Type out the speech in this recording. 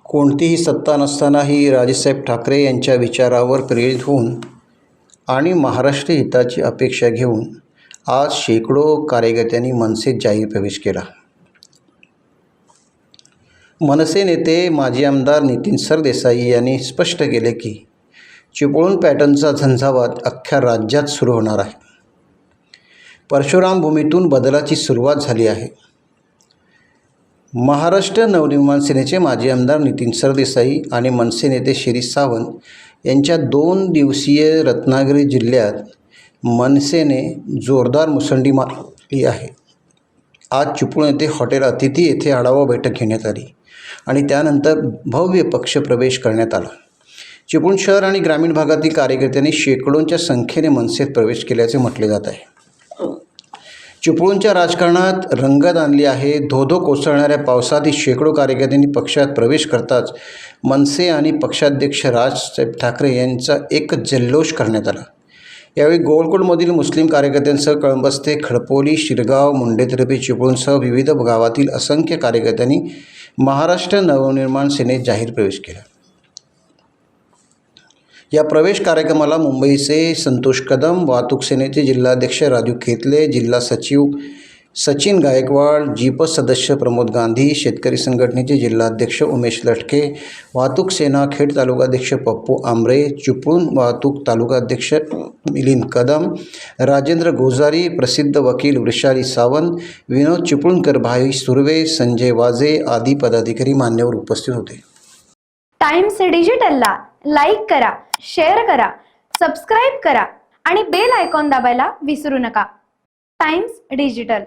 कोणतीही सत्ता नसतानाही राजेसाहेब ठाकरे यांच्या विचारावर प्रेरित होऊन आणि महाराष्ट्र हिताची अपेक्षा घेऊन आज शेकडो कार्यकर्त्यांनी मनसेत जाहीर प्रवेश केला. मनसे नेते माजी आमदार नितीन सरदेसाई यांनी स्पष्ट केले की चिपळूण पॅटर्नचा झंझावात अख्ख्या राज्यात सुरू होणार आहे. परशुराम भूमीतून बदलाची सुरुवात झाली आहे. महाराष्ट्र नवनिर्माण सेनेचे माजी आमदार नितीन सरदेसाई आणि मनसे नेते शिरीष सावंत यांच्या 2 दिवसीय रत्नागिरी जिल्ह्यात मनसेने जोरदार मुसंडी मारली आहे. आज चिपळूण येथे हॉटेल अतिथी येथे आढावा बैठक घेण्यात आली आणि त्यानंतर भव्य पक्षप्रवेश करण्यात आला. चिपळूण शहर आणि ग्रामीण भागातील कार्यकर्त्यांनी शेकडोंच्या संख्येने मनसेत प्रवेश केल्याचे म्हटले जात आहे. चिपळूणच्या राजकारणात रंगत आणली आहे. धोधो कोसळणाऱ्या पावसातही शेकडो कार्यकर्त्यांनी पक्षात प्रवेश करताच मनसे आणि पक्षाध्यक्ष राजसाहेब ठाकरे यांचा एक जल्लोष करण्यात आला. यावेळी गोवळकोटमधील मुस्लिम कार्यकर्त्यांसह कळंबस्ते, खडपोली, शिरगाव, मुंडेतर्फे चिपळूणसह विविध गावातील असंख्य कार्यकर्त्यांनी महाराष्ट्र नवनिर्माण सेनेत जाहीर प्रवेश केला. या प्रवेश कार्यक्रमाला मुंबईचे संतोष कदम, वाहतूक सेनेचे जिल्हाध्यक्ष राजू खेतले, जिल्हा सचिव सचिन गायकवाड, जीप सदस्य प्रमोद गांधी, शेतकरी संघटनेचे जिल्हाध्यक्ष उमेश लटके, वाहतूक सेना खेड तालुकाध्यक्ष पप्पू आंबरे, चिपळूण वाहतूक तालुकाध्यक्ष मिलिंद कदम, राजेंद्र गोजारी, प्रसिद्ध वकील वृषाली सावंत, विनोद चिपळूणकर, भाई सुर्वे, संजय वाजे आदी पदाधिकारी मान्यवर उपस्थित होते. टाइम्स डिजिटलला लाईक करा, शेअर करा, सबस्क्राईब करा आणि बेल आयकॉन दाबायला विसरू नका. Times digital.